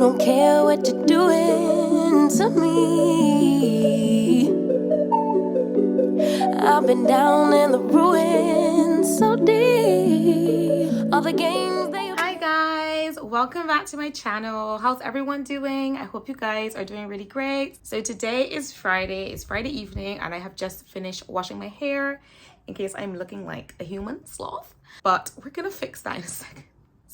don't care what you're doing to me. I've been down in the ruins so deep. All the games they... Hi guys, welcome back to my channel. How's everyone doing? I hope you guys are doing really great. So today is Friday. It's Friday evening and I have just finished washing my hair in case I'm looking like a human sloth. But we're gonna fix that in a second.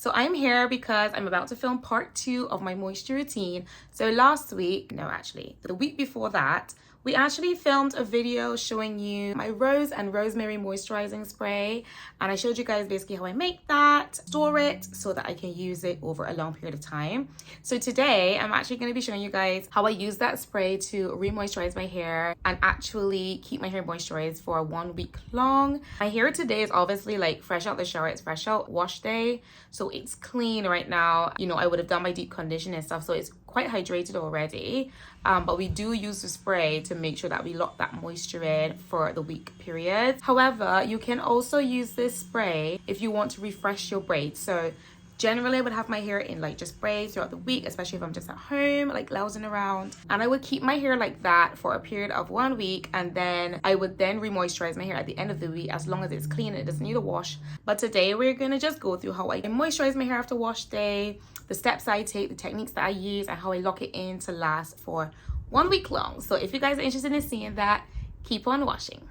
So I'm here because I'm about to film part 2 of my moisture routine. So last week, no actually, the week before that, we actually filmed a video showing you my rose and rosemary moisturizing spray, and I showed you guys basically how I make that, store it so that I can use it over a long period of time. So today I'm actually going to be showing you guys how I use that spray to re-moisturize my hair and actually keep my hair moisturized for 1 week long. My hair today is obviously like fresh out the shower. It's fresh out wash day, so it's clean right now. You know, I would have done my deep condition and stuff, so it's quite hydrated already. But we do use the spray to make sure that we lock that moisture in for the week period. However, you can also use this spray if you want to refresh your braids. So generally I would have my hair in like just braids throughout the week, especially if I'm just at home like lounging around, and I would keep my hair like that for a period of 1 week, and then I would then re-moisturize my hair at the end of the week as long as it's clean and it doesn't need a wash. But today we're gonna just go through how I moisturize my hair after wash day, the steps I take, the techniques that I use, and how I lock it in to last for 1 week long. So if you guys are interested in seeing that, keep on watching.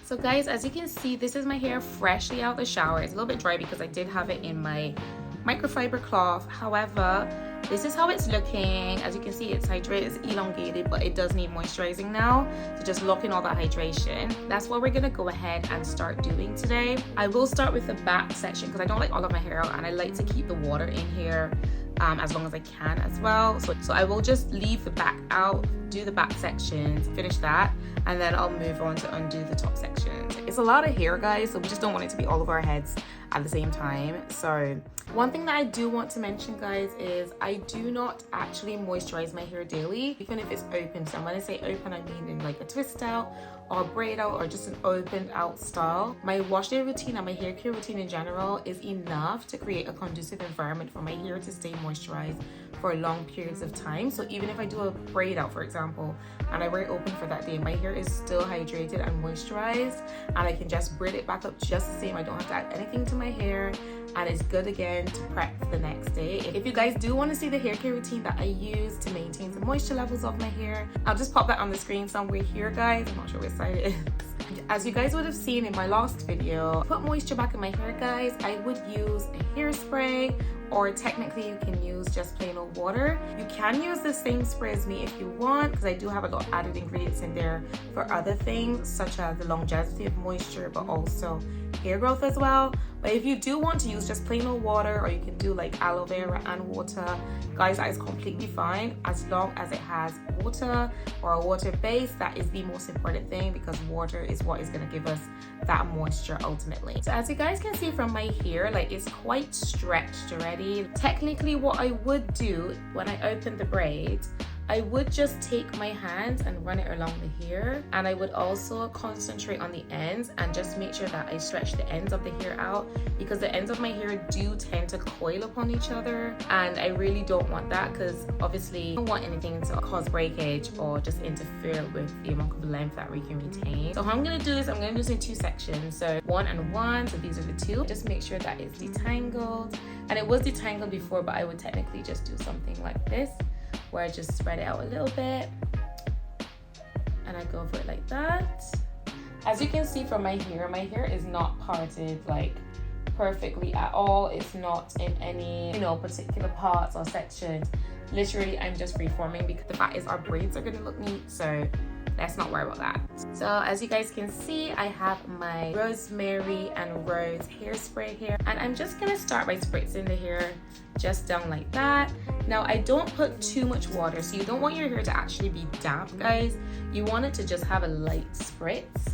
So guys, as you can see, this is my hair freshly out of the shower. It's a little bit dry because I did have it in my microfiber cloth. However, this is how it's looking. As you can see, it's hydrated, it's elongated, but it does need moisturizing now. So just lock in all that hydration. That's what we're gonna go ahead and start doing today. I will start with the back section because I don't like all of my hair out, and I like to keep the water in here as long as I can as well. So I will just leave the back out, do the back sections, finish that, and then I'll move on to undo the top sections. It's a lot of hair, guys, so we just don't want it to be all over our heads at the same time. So one thing that I do want to mention, guys, is I do not actually moisturize my hair daily, even if it's open. So when I say open, I mean in like a twist out or a braid out or just an opened out style. My wash day routine and my hair care routine in general is enough to create a conducive environment for my hair to stay moisturized for long periods of time. So even if I do a braid out, for example, and I wear it open for that day, my hair is still hydrated and moisturized, and I can just braid it back up just the same. I don't have to add anything to my hair, and it's good again to prep for the next day. If you guys do want to see the hair care routine that I use to maintain the moisture levels of my hair, I'll just pop that on the screen somewhere here, guys. I'm not sure which side it is. As you guys would have seen in my last video, to put moisture back in my hair, guys, I would use a hairspray, or technically you can use just plain old water. You can use the same spray as me if you want, because I do have a lot of added ingredients in there for other things, such as the longevity of moisture, but also hair growth as well. But if you do want to use just plain old water, or you can do like aloe vera and water, guys, that is completely fine as long as it has water or a water base. That is the most important thing, because water is what is going to give us that moisture ultimately. So as you guys can see from my hair, like it's quite stretched already. Technically what I would do when I open the braids, I would just take my hands and run it along the hair, and I would also concentrate on the ends and just make sure that I stretch the ends of the hair out, because the ends of my hair do tend to coil upon each other, and I really don't want that, because obviously I don't want anything to cause breakage or just interfere with the amount of length that we can retain. So how I'm going to do this, I'm going to do this in 2 sections, so 1 and 1, so these are the 2. Just make sure that it's detangled, and it was detangled before, but I would technically just do something like this, where I just spread it out a little bit and I go over it like that. As you can see from my hair is not parted like perfectly at all. It's not in any, you know, particular parts or sections. Literally, I'm just freeforming, because the fact is our braids are gonna look neat, so let's not worry about that. So as you guys can see, I have my rosemary and rose hairspray here, and I'm just gonna start by spritzing the hair just down like that. Now I don't put too much water, so you don't want your hair to actually be damp, guys. You want it to just have a light spritz.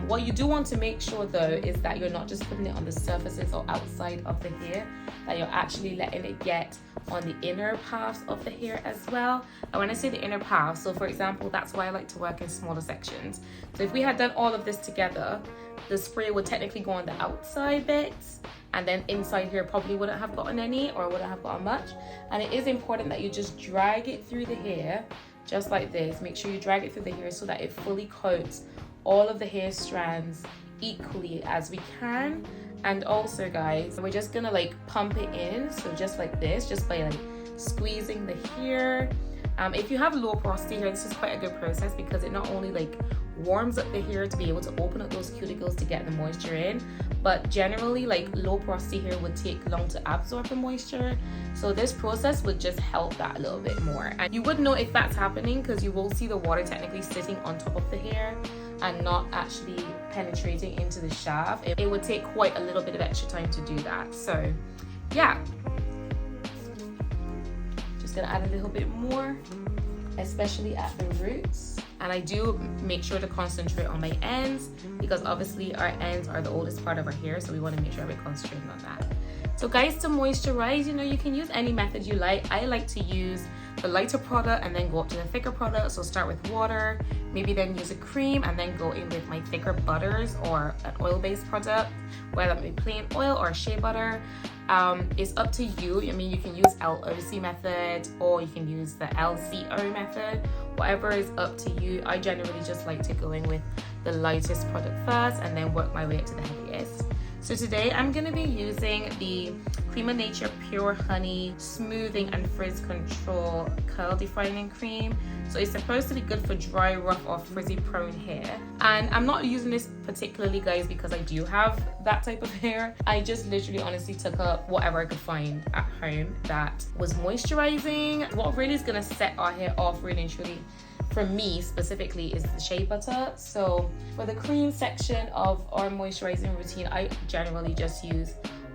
What you do want to make sure though is that you're not just putting it on the surfaces or outside of the hair, that you're actually letting it get on the inner paths of the hair as well. And when I say the inner path, so for example, that's why I like to work in smaller sections. So if we had done all of this together, the spray would technically go on the outside bits, and then inside here probably wouldn't have gotten any or wouldn't have gotten much. And it is important that you just drag it through the hair just like this. Make sure you drag it through the hair so that it fully coats all of the hair strands equally as we can. And also guys, we're just gonna like pump it in, so just like this, just by like squeezing the hair. If you have low porosity hair, this is quite a good process because it not only like warms up the hair to be able to open up those cuticles to get the moisture in, but generally like low porosity hair would take long to absorb the moisture, so this process would just help that a little bit more. And you would know if that's happening because you will see the water technically sitting on top of the hair and not actually penetrating into the shaft. It would take quite a little bit of extra time to do that. So yeah, just gonna add a little bit more, especially at the roots. And I do make sure to concentrate on my ends because obviously our ends are the oldest part of our hair, so we want to make sure we're concentrating on that. So guys, to moisturize, you know, you can use any method you like. I like to use the lighter product and then go up to the thicker product. So start with water, maybe then use a cream, and then go in with my thicker butters or an oil-based product, whether it be plain oil or shea butter. It's up to you. I mean, you can use LOC method or you can use the LCO method, whatever is up to you. I generally just like to go in with the lightest product first and then work my way up to the heaviest. So today I'm going to be using the Cream of Nature Pure Honey Smoothing and Frizz Control Curl Defining Cream. So it's supposed to be good for dry, rough or frizzy prone hair. And I'm not using this particularly, guys, because I do have that type of hair. I just literally honestly took up whatever I could find at home that was moisturizing. What really is going to set our hair off really and truly for me specifically is the shea butter. So for the cream section of our moisturizing routine, I generally just use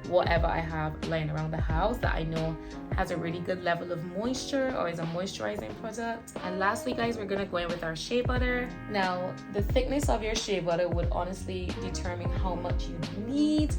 whatever I have laying around the house that I know has a really good level of moisture or is a moisturizing product. And lastly, guys, we're gonna go in with our shea butter. Now, the thickness of your shea butter would honestly determine how much you need.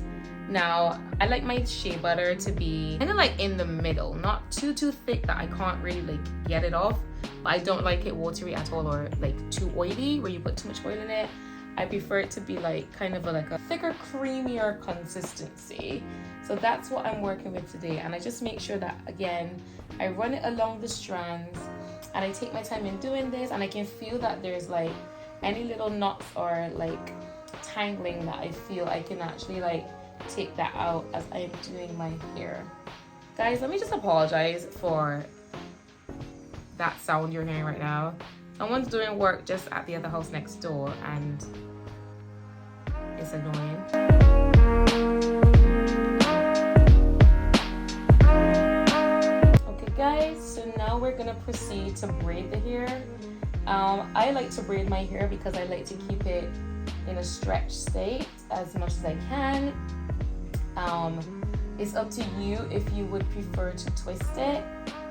Now, I like my shea butter to be kind of like in the middle, not too thick that I can't really like get it off, but I don't like it watery at all or like too oily where you put too much oil in it. I prefer it to be like kind of like a thicker, creamier consistency. So that's what I'm working with today. And I just make sure that, again, I run it along the strands and I take my time in doing this, and I can feel that there's like any little knots or like tangling that I feel I can actually like take that out as I'm doing my hair. Guys, let me just apologize for that sound you're hearing right now. Someone's doing work just at the other house next door and it's annoying. Okay guys, so now we're gonna proceed to braid the hair. I like to braid my hair because I like to keep it in a stretched state as much as I can. It's up to you if you would prefer to twist it,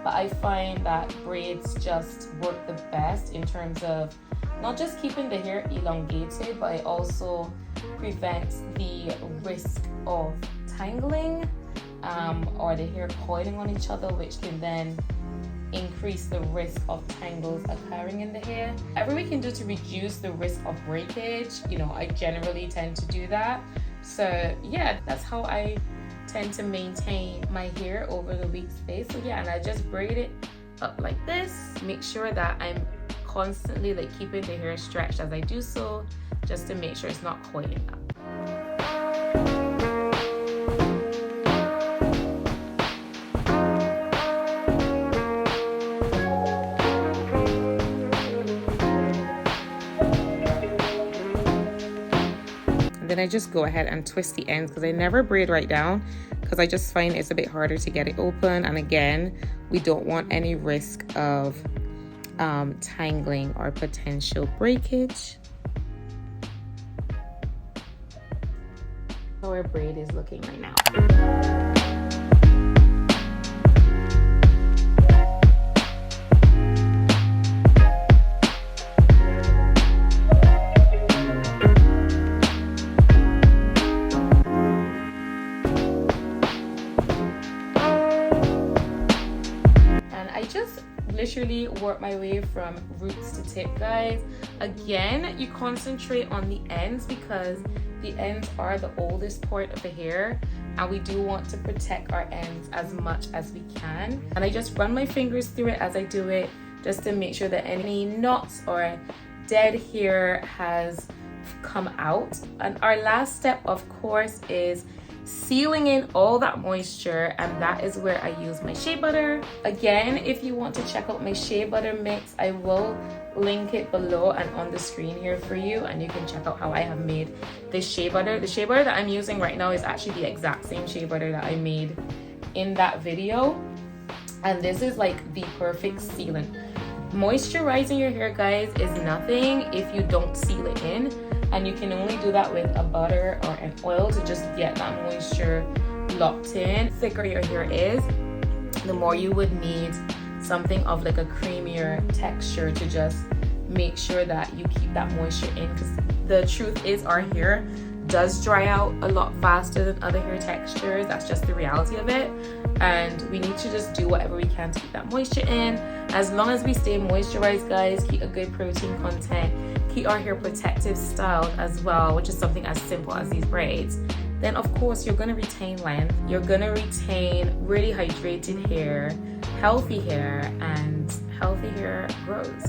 but I find that braids just work the best in terms of not just keeping the hair elongated, but it also prevents the risk of tangling or the hair coiling on each other, which can then increase the risk of tangles occurring in the hair. Whatever we can do to reduce the risk of breakage, you know, I generally tend to do that. So yeah, that's how I tend to maintain my hair over the week's space. So yeah, and I just braid it up like this. Make sure that I'm constantly like keeping the hair stretched as I do so, just to make sure it's not coiling up. Then I just go ahead and twist the ends because I never braid right down because I just find it's a bit harder to get it open. And again, we don't want any risk of tangling or potential breakage. How our braid is looking right now. just literally work my way from roots to tip, guys. Again, you concentrate on the ends because the ends are the oldest part of the hair, and we do want to protect our ends as much as we can. And I just run my fingers through it as I do it, just to make sure that any knots or dead hair has come out. And our last step, of course, is sealing in all that moisture, and that is where I use my shea butter. Again, if you want to check out my shea butter mix, I will link it below and on the screen here for you, and you can check out how I have made this shea butter. The shea butter that I'm using right now is actually the exact same shea butter that I made in that video, and this is like the perfect sealant. Moisturizing your hair, guys, is nothing if you don't seal it in, and you can only do that with a butter or an oil to just get that moisture locked in. The thicker your hair is, the more you would need something of like a creamier texture to just make sure that you keep that moisture in, because the truth is our hair does dry out a lot faster than other hair textures. That's just the reality of it, and we need to just do whatever we can to keep that moisture in. As long as we stay moisturized, guys, keep a good protein content, keep our hair protective styled as well, which is something as simple as these braids, then of course you're going to retain length, you're going to retain really hydrated hair, healthy hair, and healthy hair grows.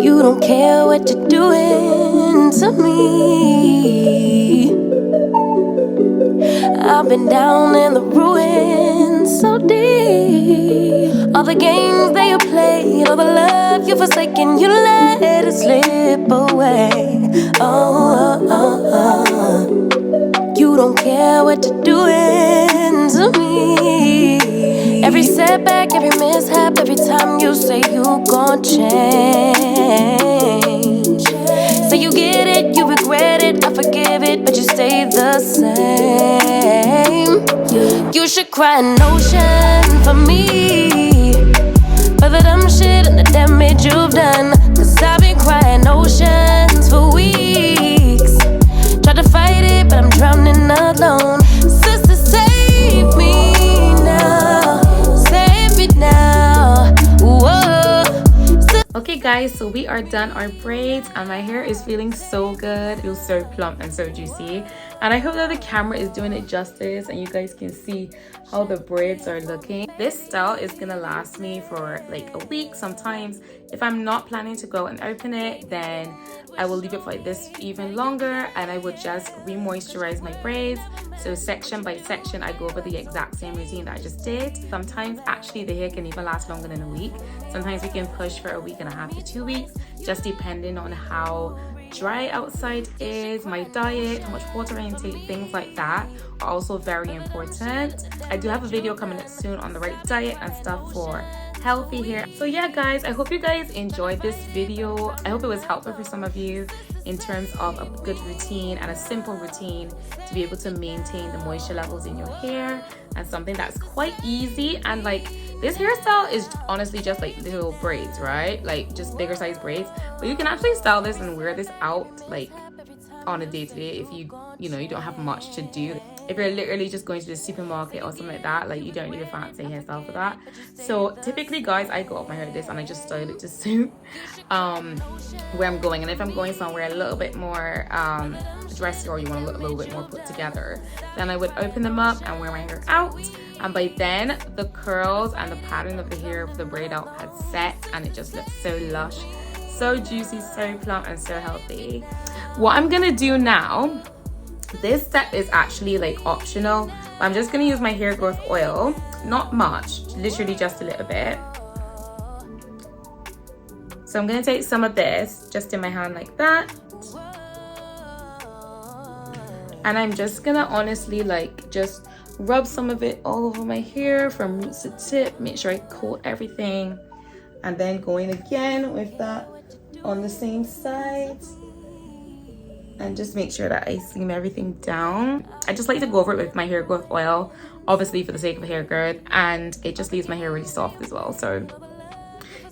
You don't care what you're doing to me. I've been down in the ruins so deep. All the games that you played, all the love you forsaken, you let it slip away. You don't care what you're doing to me. Every setback, every mishap, every time you say you gon' change. Say you get it, you regret it, I forgive it, but you stay the same. You should cry an ocean for me, for the dumb shit and the damage you've done. Cause I've been crying oceans for weeks. Tried to fight it, but I'm drowning alone. Sister, save me now. Save me now. Whoa. Okay guys, so we are done our braids and my hair is feeling so good. It feels so plump and so juicy, and I hope that the camera is doing it justice and you guys can see how the braids are looking. This style is gonna last me for like a week. Sometimes if I'm not planning to go and open it, then I will leave it for this even longer, and I would just re-moisturize my braids. So section by section I go over the exact same routine that I just did. Sometimes actually the hair can even last longer than a week. Sometimes we can push for a week and a half to 2 weeks, just depending on how dry outside is, my diet, how much water I intake, things like that are also very important. I do have a video coming up soon on the right diet and stuff for healthy hair. So yeah guys, I hope you guys enjoyed this video. I hope it was helpful for some of you in terms of a good routine and a simple routine to be able to maintain the moisture levels in your hair, and something that's quite easy. And like, this hairstyle is honestly just like little braids, right? Like just bigger size braids, but you can actually style this and wear this out like on a day-to-day if you know you don't have much to do. If you're literally just going to the supermarket or something like that, like you don't need a fancy hairstyle for that. So typically guys, I go up my hair like this and I just style it to suit where I'm going. And if I'm going somewhere a little bit more dressy, or you want to look a little bit more put together, then I would open them up and wear my hair out. And by then the curls and the pattern of the hair for the braid out had set, and it just looks so lush, so juicy, so plump, and so healthy. What I'm gonna do now, this step is actually like optional, but I'm just gonna use my hair growth oil, not much, literally just a little bit. So I'm gonna take some of this just in my hand like that, and I'm just gonna honestly like just rub some of it all over my hair from roots to tip, make sure I coat everything, and then going again with that on the same side, and just make sure that I seam everything down. I just like to go over it with my hair growth oil, obviously for the sake of hair growth, and it just leaves my hair really soft as well. So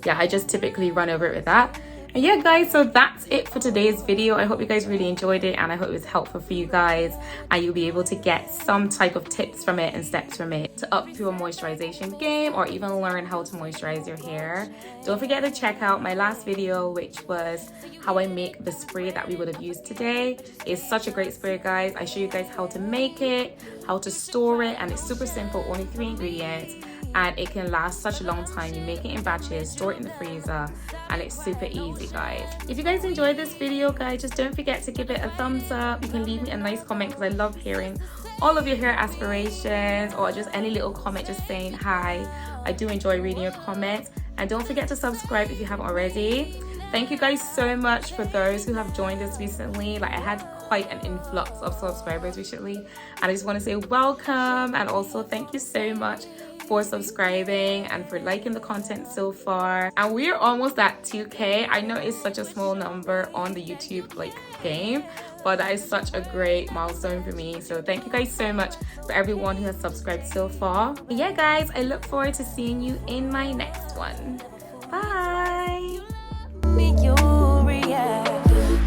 yeah, I just typically run over it with that. And yeah guys, so that's it for today's video. I hope you guys really enjoyed it, and I hope it was helpful for you guys, and you'll be able to get some type of tips from it and steps from it to up your moisturization game, or even learn how to moisturize your hair. Don't forget to check out my last video, which was how I make the spray that we would have used today. It's such a great spray guys. I show you guys how to make it, how to store it, and it's super simple, only 3 ingredients. And it can last such a long time. You make it in batches, store it in the freezer, and it's super easy guys. If you guys enjoyed this video guys, just don't forget to give it a thumbs up. You can leave me a nice comment because I love hearing all of your hair aspirations, or just any little comment just saying hi. I do enjoy reading your comments. And don't forget to subscribe if you haven't already. Thank you guys so much for those who have joined us recently. Like, I had quite an influx of subscribers recently, and I just want to say welcome, and also thank you so much for subscribing and for liking the content so far. And we're almost at 2K. I know it's such a small number on the YouTube like game, but that is such a great milestone for me. So thank you guys so much for everyone who has subscribed so far. But yeah guys, I look forward to seeing you in my next one. Bye.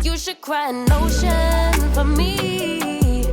You should cry an ocean for me.